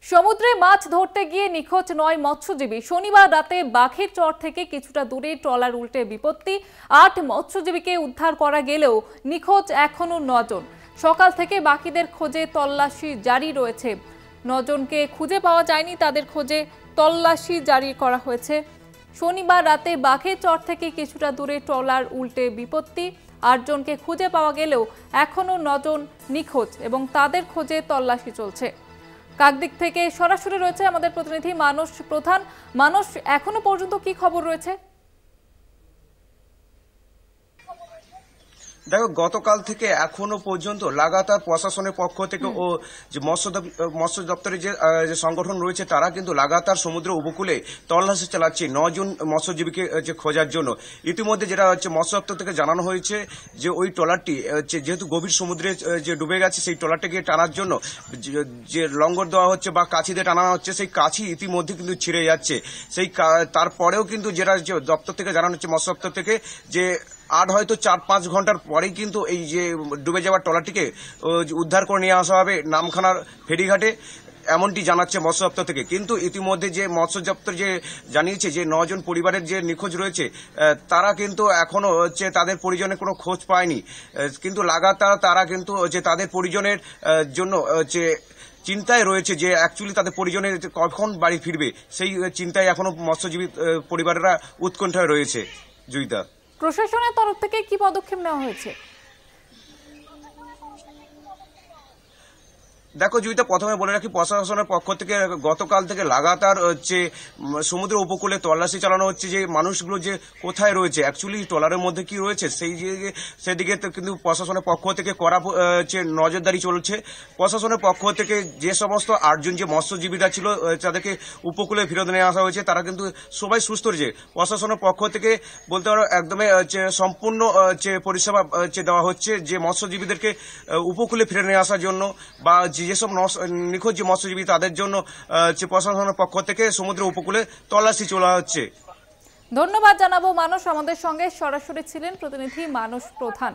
সমুদ্রে মাছ ধরতে গিয়ে নিখোঁজ ৯ মৎস্যজীবী। শনিবার রাতে বাঘের চর থেকে কিছুটা দূরে ট্রলার উল্টে বিপত্তি। ৮ মৎস্যজীবীকে উদ্ধার করা গেলেও নিখোঁজ এখনো ৯ জন। সকাল থেকে বাকিদের খোঁজে তল্লাশি জারি রয়েছে। ৯ জনকে খুঁজে পাওয়া যায়নি, তাদের খোঁজে তল্লাশি জারি করা হয়েছে। শনিবার রাতে বাঘের চর থেকে কিছুটা দূরে ট্রলার উল্টে বিপত্তি। ৮ জনকে খুঁজে পাওয়া গেলেও এখনো ৯ জন নিখোঁজ এবং তাদের খোঁজে তল্লাশি চলছে। কাকদ্বীপ থেকে সরাসরি রয়েছে আমাদের প্রতিনিধি মানস প্রধান। মানস, এখনো পর্যন্ত কি খবর রয়েছে? দেখো, গতকাল থেকে এখনো পর্যন্ত লাগাতার প্রশাসনের পক্ষ থেকে ও যে মৎস্য দপ্তরের যে সংগঠন রয়েছে তারা কিন্তু লাগাতার সমুদ্র উপকূলে তল্লাশি চালাচ্ছে ৯ জন মৎস্যজীবীকে খোঁজার জন্য। ইতিমধ্যে যেটা মৎস্য দপ্তর থেকে জানানো হয়েছে যে ওই ট্রলারটি যেহেতু গভীর সমুদ্রে যে ডুবে গেছে, সেই ট্রলারটিকে টানার জন্য যে লঙ্গর দেওয়া হচ্ছে বা কাছি দিয়ে টানা হচ্ছে, সেই কাছি ইতিমধ্যে কিন্তু ছিঁড়ে যাচ্ছে। তারপরেও কিন্তু যেটা দপ্তর থেকে জানানো হচ্ছে, মৎস্য দপ্তর থেকে, যে হয়তো ৪-৫ ঘন্টার পরেই কিন্তু এই যে ডুবে যাওয়ার ট্রলারটিকে উদ্ধার করে নিয়ে আসা হবে নামখানার ফেরিঘাটে, এমনটি জানাচ্ছে মৎস্য দপ্তর থেকে। কিন্তু ইতিমধ্যে যে মৎস্য দপ্তর যে জানিয়েছে যে ৯ জন পরিবারের যে নিখোঁজ রয়েছে, তারা কিন্তু এখনো তাদের পরিজনের কোনো খোঁজ পায়নি। কিন্তু লাগাতার তারা কিন্তু তাদের পরিজনের জন্য চিন্তায় রয়েছে যে অ্যাকচুয়ালি তাদের পরিজনের কখন বাড়ি ফিরবে, সেই চিন্তায় এখনো মৎস্যজীবী পরিবারেরা উৎকণ্ঠায় রয়েছে। জয়িতা, প্রশাসনের তরফ থেকে কি পদক্ষেপ নেওয়া হয়েছে? দেখো জয়িতা, প্রথমে বলে রাখি, প্রশাসনের পক্ষ থেকে গতকাল থেকে লাগাতার সমুদ্র উপকূলে তল্লাশি চালানো হচ্ছে যে মানুষগুলো যে কোথায় রয়েছে, অ্যাকচুয়ালি ট্রলারের মধ্যে কি রয়েছে সেদিকে কিন্তু প্রশাসনের পক্ষ থেকে কড়া নজরদারি চলছে। প্রশাসনের পক্ষ থেকে যে সমস্ত ৮ জন যে মৎস্যজীবীরা ছিল তাদেরকে উপকূলে ফেরত নিয়ে আসা হয়েছে, তারা কিন্তু সবাই সুস্থ রয়েছে। প্রশাসনের পক্ষ থেকে বলতে পারো একদমই সম্পূর্ণ পরিষেবা দেওয়া হচ্ছে যে মৎস্যজীবীদেরকে উপকূলে ফিরে নিয়ে আসার জন্য, বা যেসব নিখোঁজ যে মৎস্যজীবী তাদের জন্য প্রশাসনের পক্ষ থেকে সমুদ্র উপকূলে তল্লাশি চলা হচ্ছে। ধন্যবাদ জানাবো মানস, আমাদের সঙ্গে সরাসরি ছিলেন প্রতিনিধি মানস প্রধান।